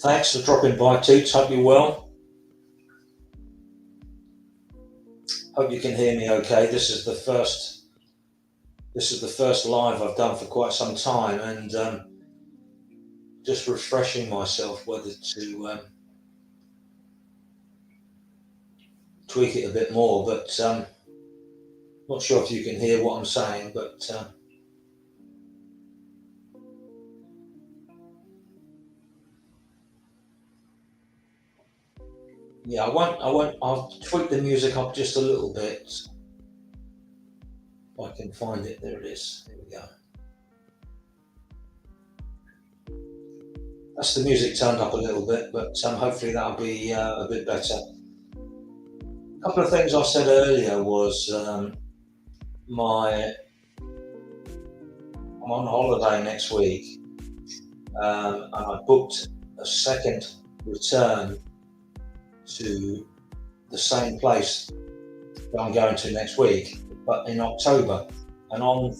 Thanks for dropping by, Toots. Hope you're well. Hope you can hear me okay. This is the first live I've done for quite some time, and just refreshing myself whether to tweak it a bit more. But not sure if you can hear what I'm saying. But yeah, I won't. I won't. I'll tweak the music up just a little bit. If I can find it. There it is. Here we go. That's the music turned up a little bit, but hopefully that'll be a bit better. A couple of things I said earlier was my I'm on holiday next week, and I booked a second return to the same place that I'm going to next week, but in October. And on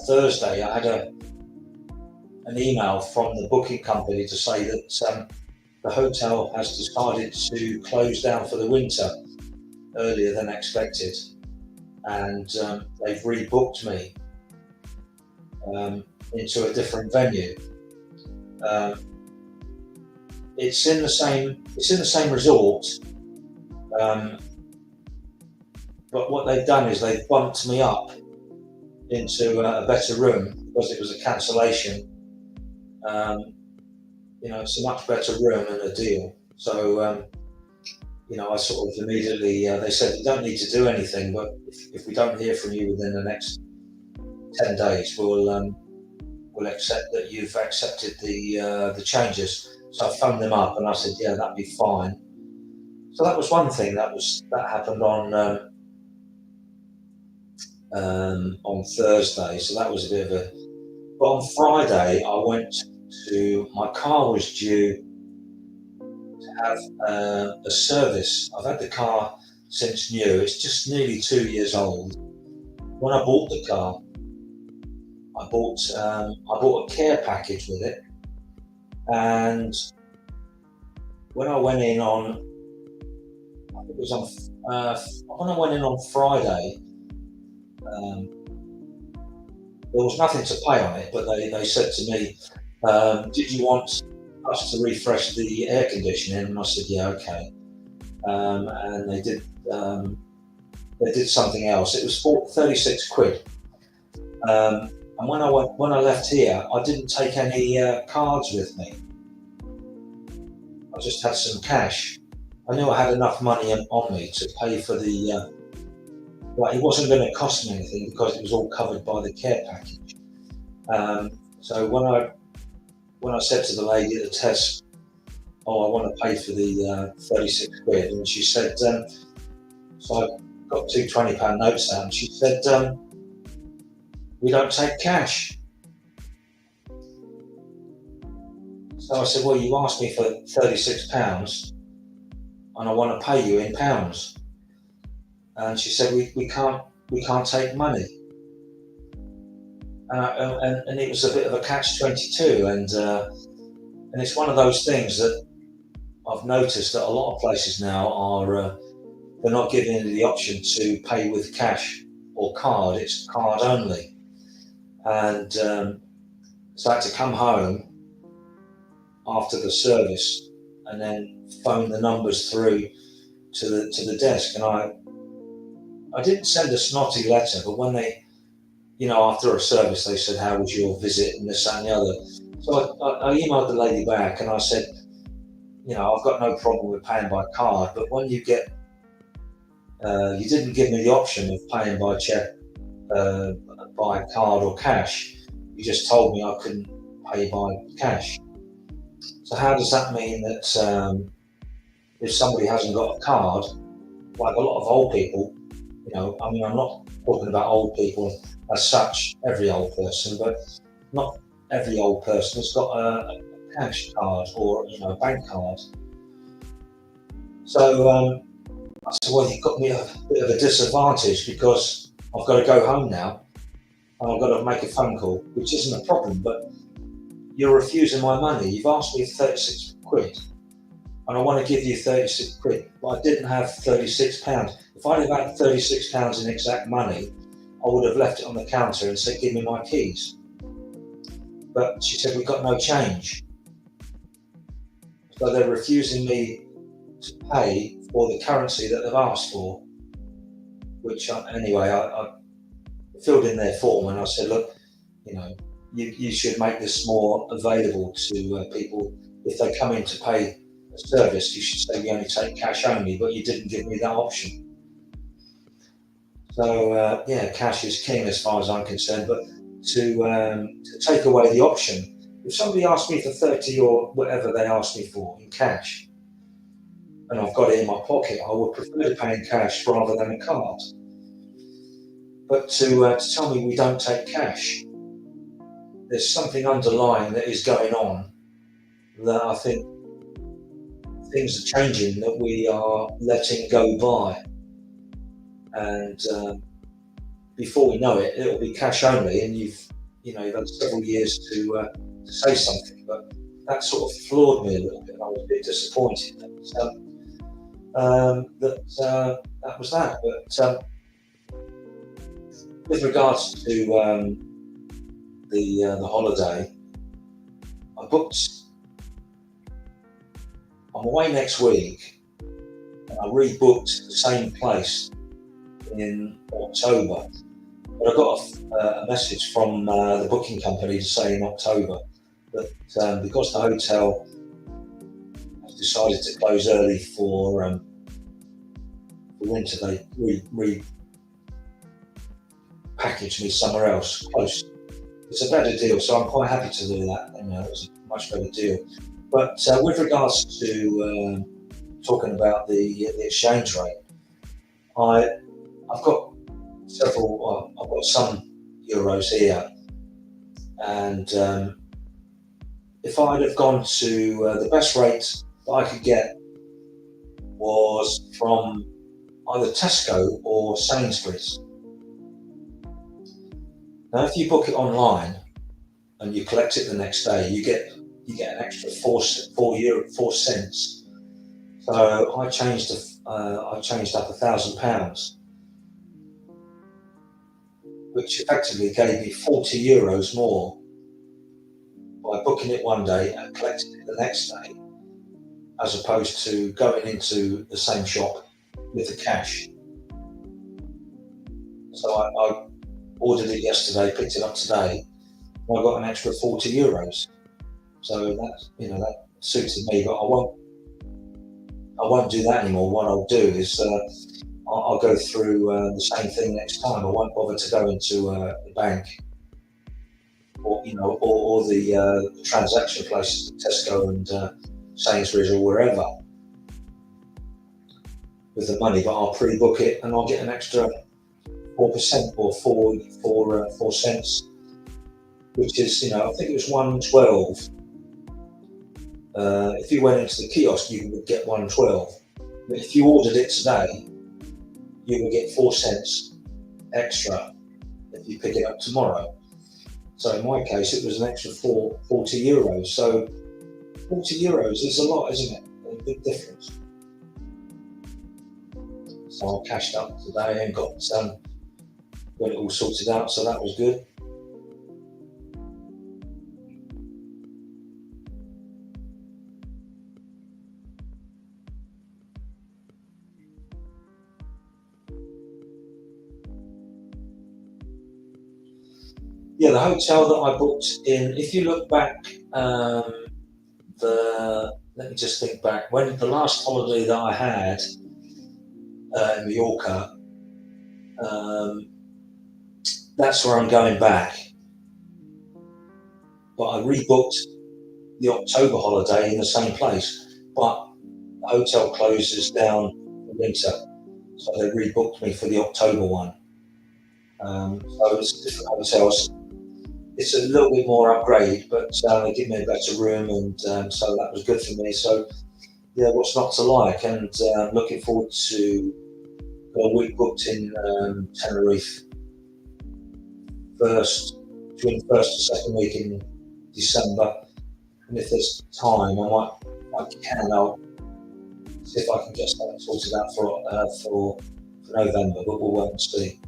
Thursday, I had an email from the booking company to say that the hotel has decided to close down for the winter earlier than expected, and they've rebooked me into a different venue. Um, it's in the same resort, um, but what they've done is they've bumped me up into a better room because it was a cancellation. Um, it's a much better room and a deal. So I sort of immediately they said you don't need to do anything, but if we don't hear from you within the next 10 days, we'll accept that you've accepted the changes. So I phoned them up and I said, yeah, that'd be fine. So that was one thing that happened on Thursday. So that was a bit of a. But on Friday, my car was due to have a service. I've had the car since new. It's just nearly 2 years old. When I bought the car, I bought a care package with it, and when I went in on, I think it was when I went in on Friday, um, there was nothing to pay on it, but they said to me, "Did you want us to refresh the air conditioning?" And I said, "Yeah, okay." And they did. They did something else. It was for 36 quid. And when I left here, I didn't take any cards with me. I just had some cash. I knew I had enough money on me to pay for the. It wasn't going to cost me anything because it was all covered by the care package. So when I said to the lady at the test, "Oh, I want to pay for the 36 quid," and she said, so I got two £20 notes out, and she said, "We don't take cash." So I said, "Well, you asked me for £36 and I want to pay you in pounds." And she said, we can't take money. And it was a bit of a catch-22, and it's one of those things that I've noticed that a lot of places now are they're not giving you the option to pay with cash or card. It's card only. And so I had to come home after the service and then phone the numbers through to the desk. And I didn't send a snotty letter, but when they, after a service, they said, "How was your visit?" and this, that, and the other. So I emailed the lady back and I said, "I've got no problem with paying by card, but when you didn't give me the option of paying by check, by card or cash. You just told me I couldn't pay by cash. So how does that mean that if somebody hasn't got a card, like a lot of old people, I'm not talking about old people as such, every old person, but not every old person has got a cash card or a bank card." So I said, "Well, you've got me a bit of a disadvantage because I've got to go home now and I've got to make a phone call, which isn't a problem, but you're refusing my money. You've asked me quid, and I want to give you 36 quid, but I didn't have £36. If I'd have had £36 in exact money, I would have left it on the counter and said, give me my keys. But she said, we've got no change. So they're refusing me to pay for the currency that they've asked for, which anyway, I filled in their form and I said, look, you should make this more available to people. If they come in to pay a service, you should say we only take cash only, but you didn't give me that option. So cash is king as far as I'm concerned. But to take away the option, if somebody asked me for 30 or whatever they asked me for in cash, and I've got it in my pocket, I would prefer to pay in cash rather than a card. But to tell me we don't take cash, there's something underlying that is going on that I think things are changing that we are letting go by. And before we know it, it'll be cash only, and you've had several years to say something. But that sort of floored me a little bit. I was a bit disappointed that was that. But with regards to the holiday, I'm away next week, and I rebooked the same place in October. But I got a message from the booking company to say in October that because the hotel has decided to close early for winter, they repackaged me somewhere else close. It's a better deal, so I'm quite happy to do that. It's a much better deal. But with regards to talking about the exchange rate, I've got I've got some euros here, and if I'd have gone to the best rate that I could get was from either Tesco or Sainsbury's. Now, if you book it online and you collect it the next day, you get an extra 4 cents. So I changed up £1,000, which effectively gave me €40 more by booking it one day and collecting it the next day, as opposed to going into the same shop with the cash. So I ordered it yesterday, picked it up today, and I got an extra €40. So that suited me, but I won't do that anymore. What I'll do is I'll go through the same thing next time. I won't bother to go into the bank or the transaction places, Tesco and Sainsbury's or wherever, with the money. But I'll pre-book it and I'll get an extra 4% or 4 cents, which is I think it was 1.12. If you went into the kiosk, you would get 1.12. But if you ordered it today, you will get 4 cents extra if you pick it up tomorrow. So in my case, it was an extra €40. So €40 is a lot, isn't it? A big difference. So I cashed up today and got it all sorted out. So that was good. Yeah, the hotel that I booked in, if you look back, let me just think back, when the last holiday that I had in Mallorca, that's where I'm going back. But I rebooked the October holiday in the same place, but the hotel closes down for winter, so they rebooked me for the October one. So it's different hotels. It's a little bit more upgrade, but they give me a better room, and so that was good for me. So yeah, what's not to like? And looking forward to a week booked in Tenerife, between the first and second week in December. And if there's time, I I can. I'll see if I can get something sorted out for November, but we'll wait and see.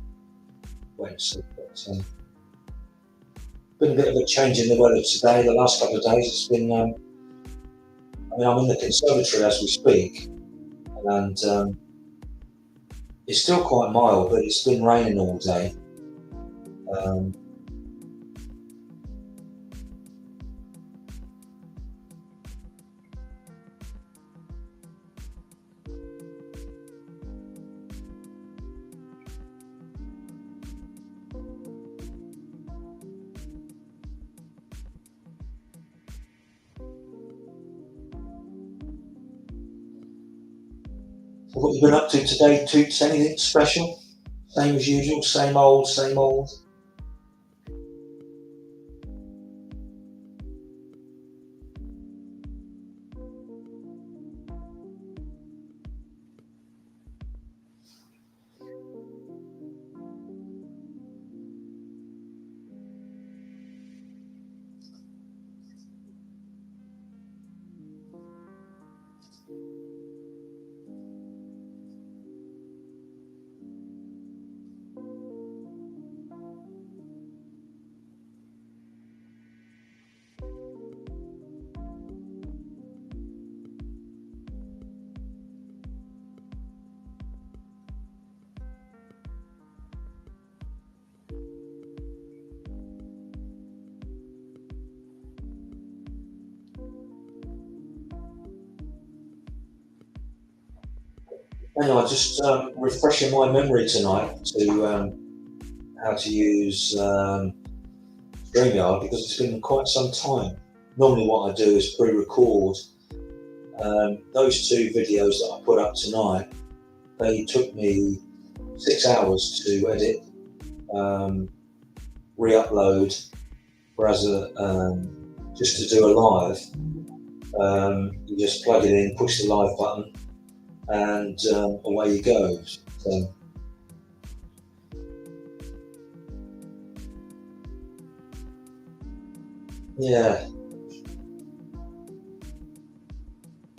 Wait and see. But, been a bit of a change in the weather today. The last couple of days, it's been. I mean, I'm in the conservatory as we speak, and it's still quite mild, but it's been raining all day. Um, so what have you been up to today, Toots? Anything special? Same as usual, same old, same old. Anyway, just refreshing my memory tonight to how to use StreamYard because it's been quite some time. Normally, what I do is pre-record those two videos that I put up tonight. They took me 6 hours to edit, re-upload, whereas just to do a live, you just plug it in, push the live button, and away you go. So, yeah,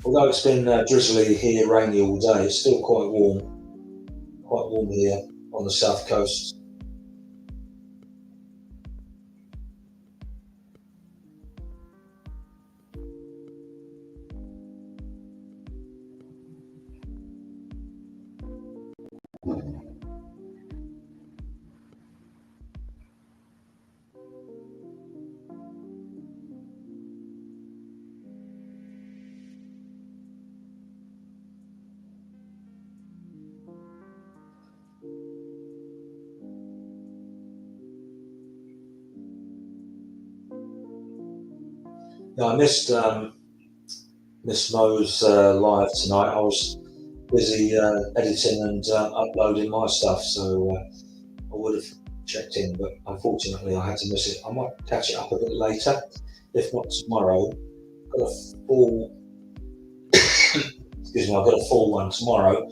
although it's been drizzly here, rainy all day, it's still quite warm here on the south coast. Yeah, I missed Miss Mo's live tonight. I was busy editing and uploading my stuff, so I would have checked in, but unfortunately I had to miss it. I might catch it up a bit later, if not tomorrow. Got a full, excuse me, I've got a full one tomorrow.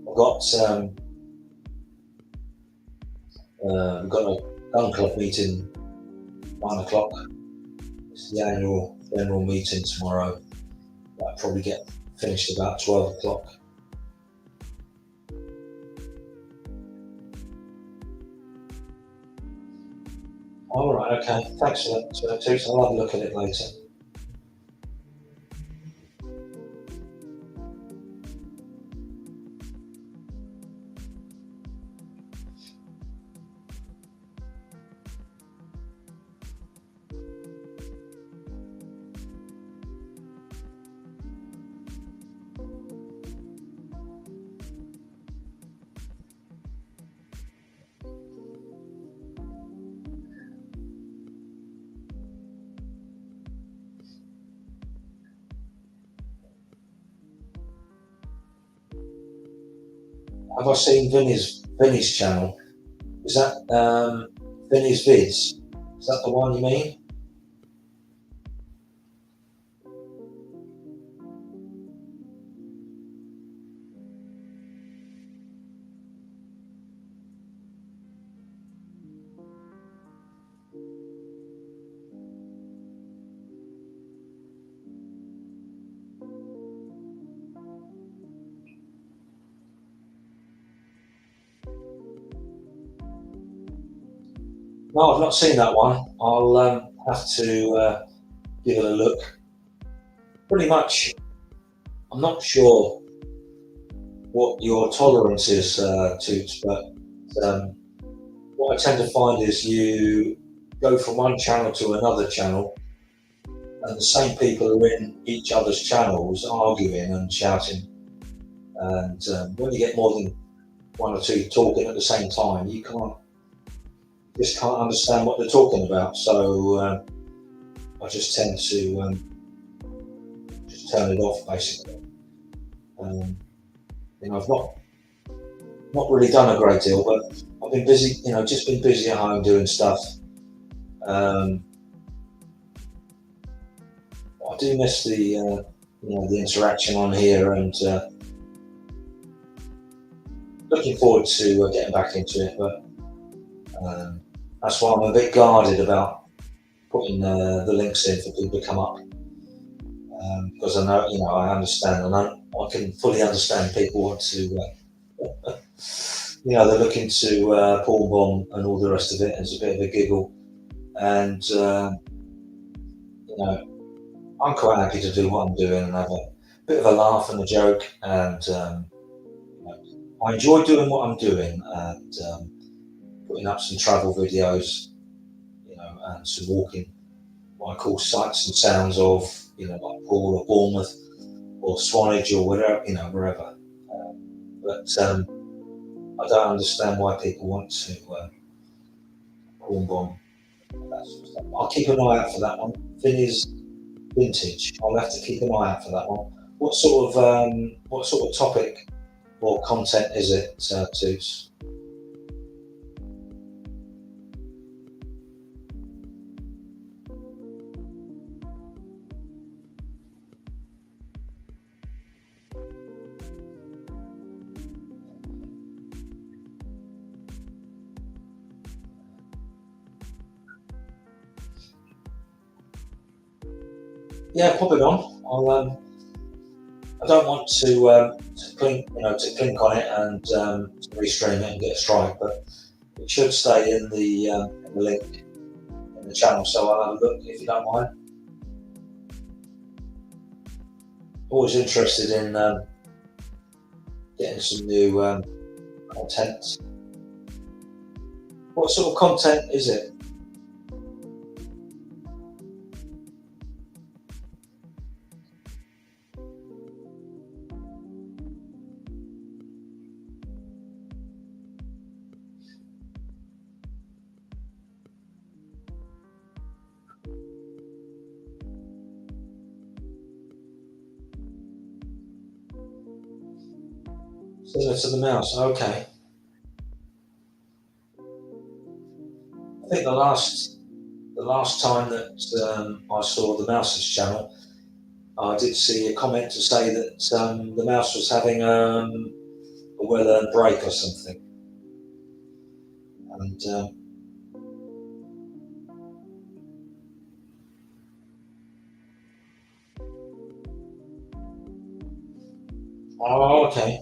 I've got a gun club meeting 9 o'clock. It's the annual general meeting tomorrow. I'll probably get finished about 12 o'clock. All right, okay. Thanks for that, Toots. I'll have a look at it later. Have I seen Vinny's channel? Is that Vinny's Vids? Is that the one you mean? No, I've not seen that one. I'll have to give it a look. Pretty much, I'm not sure what your tolerance is, Toots, but um, what I tend to find is you go from one channel to another channel, and the same people are in each other's channels arguing and shouting. And when you get more than one or two talking at the same time, you can't just can't understand what they're talking about. So I just tend to just turn it off basically. Um, I've not really done a great deal, but I've been busy. Just been busy at home doing stuff. Um, I do miss the interaction on here, and looking forward to getting back into it. But um, that's why I'm a bit guarded about putting the links in for people to come up, because I know I understand, and I can fully understand people want to. They're looking to Paul bomb and all the rest of it. It's a bit of a giggle, and you know, I'm quite happy to do what I'm doing and have a bit of a laugh and a joke. And you know, I enjoy doing what I'm doing and putting up some travel videos, and some walking, what I call sights and sounds of, like Paul or Bournemouth or Swanage or whatever, wherever. But I don't understand why people want to Paul bomb. That sort of stuff. I'll keep an eye out for that one. Vinny's Vintage. I'll have to keep an eye out for that one. What sort of topic or content is it, Toots? Yeah, pop it on. I don't want to click on it and to restream it and get a strike, but it should stay in the link in the channel. So I'll have a look if you don't mind. Always interested in getting some new content. What sort of content is it? Similar to the mouse. Okay. I think the last time that I saw the Mouse's channel, I did see a comment to say that the mouse was having a well-earned break or something. And oh, okay.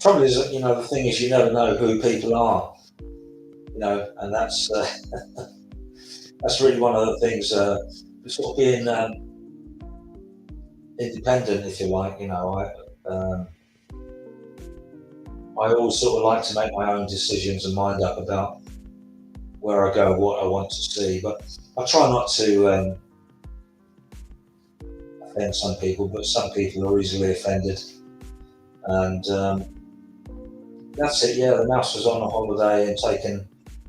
Trouble is, the thing is, you never know who people are, and that's really one of the things. Sort of being independent, if you like. I always sort of like to make my own decisions and mind up about where I go, what I want to see. But I try not to offend some people, but some people are easily offended. And that's it. Yeah, the mouse was on a holiday and taking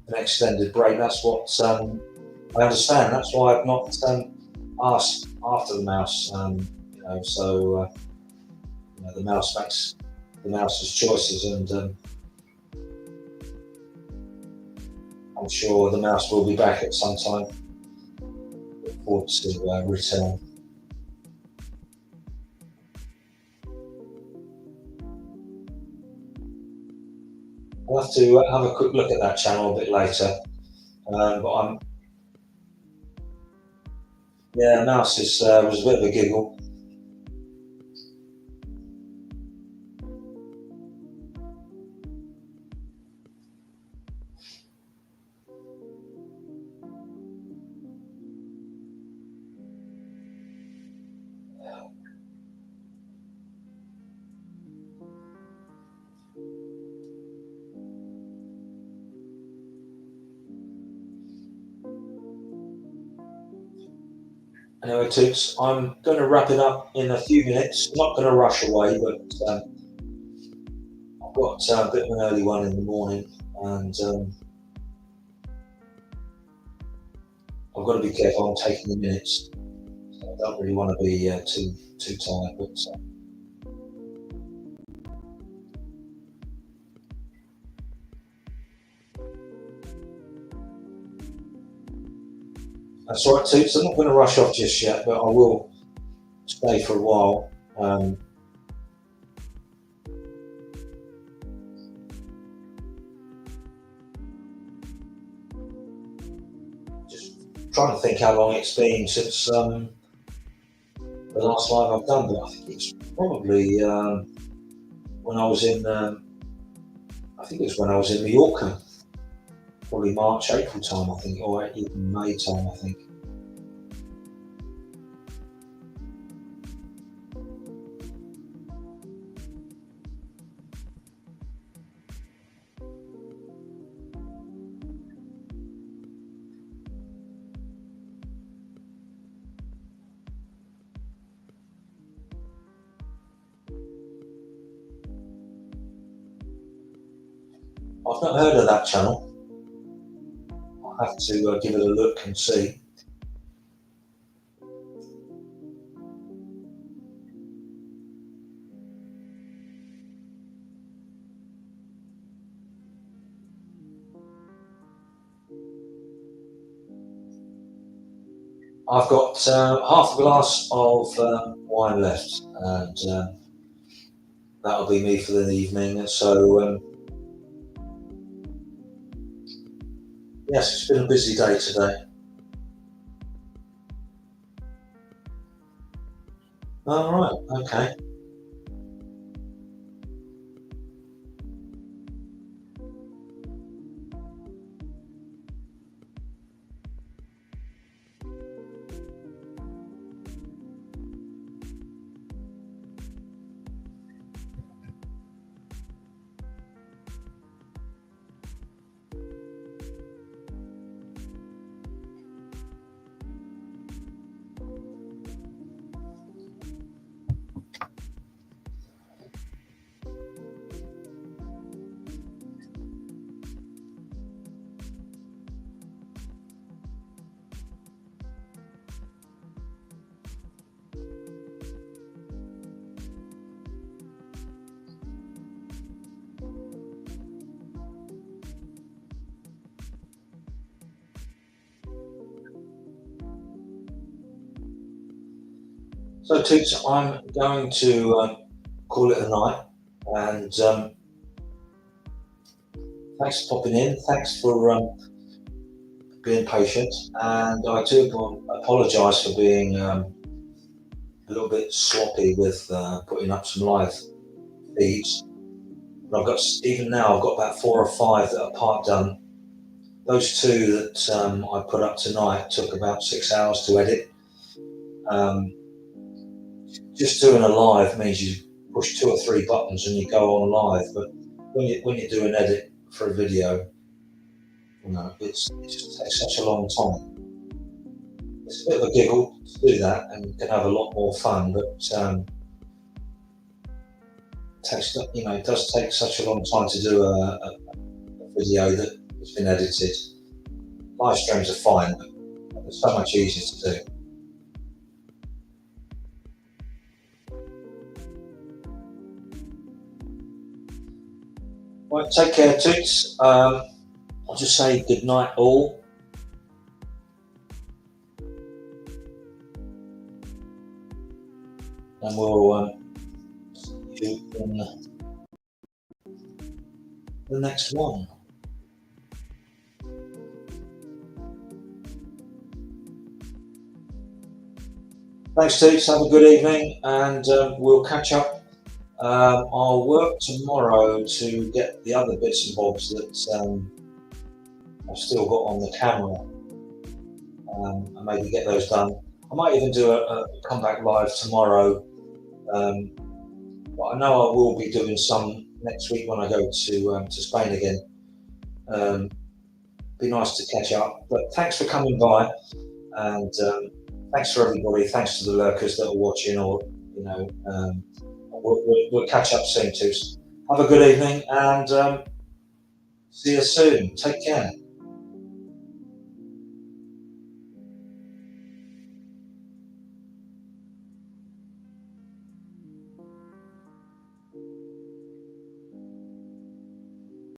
an extended break. That's what I understand. That's why I've not asked after the mouse. So the mouse makes the mouse's choices, and I'm sure the mouse will be back at some time. Look forward to return. I'll have to have a quick look at that channel a bit later. But yeah, mouse was a bit of a giggle. Anyway, Toots, I'm going to wrap it up in a few minutes. I'm not going to rush away, but I've got a bit of an early one in the morning, and I've got to be careful. I'm taking the minutes. So I don't really want to be too tired, but that's all right, Toots. I'm not going to rush off just yet, but I will stay for a while. Just trying to think how long it's been since the last live I've done, but I think it's probably when I was in. I think it was when I was in Mallorca, probably March, April time, I think, or even May time, I think. I've not heard of that channel. I'll have to give it a look and see. I've got half a glass of wine left, and that'll be me for the evening. So, yes, it's been a busy day today. All right, okay. So, Toots, I'm going to call it a night, and thanks for popping in. Thanks for being patient, and I do apologise for being a little bit sloppy with putting up some live feeds. But I've got even now I've got about 4 or 5 that are part done. Those 2 that I put up tonight took about 6 hours to edit. Just doing a live means you push 2 or 3 buttons and you go on live. But when you do an edit for a video, it just takes such a long time. It's a bit of a giggle to do that, and you can have a lot more fun. But it does take such a long time to do a video that has been edited. Live streams are fine, but they're so much easier to do. Right, take care, Toots. I'll just say good night, all. And we'll see you in the next one. Thanks, Toots. Have a good evening, and we'll catch up. I'll work tomorrow to get the other bits and bobs that I've still got on the camera, and maybe get those done. I might even do a comeback live tomorrow. But I know I will be doing some next week when I go to Spain again. Be nice to catch up. But thanks for coming by, and Thanks for everybody. Thanks to the lurkers that are watching, or we'll catch up soon too. Have a good evening and see you soon. Take care.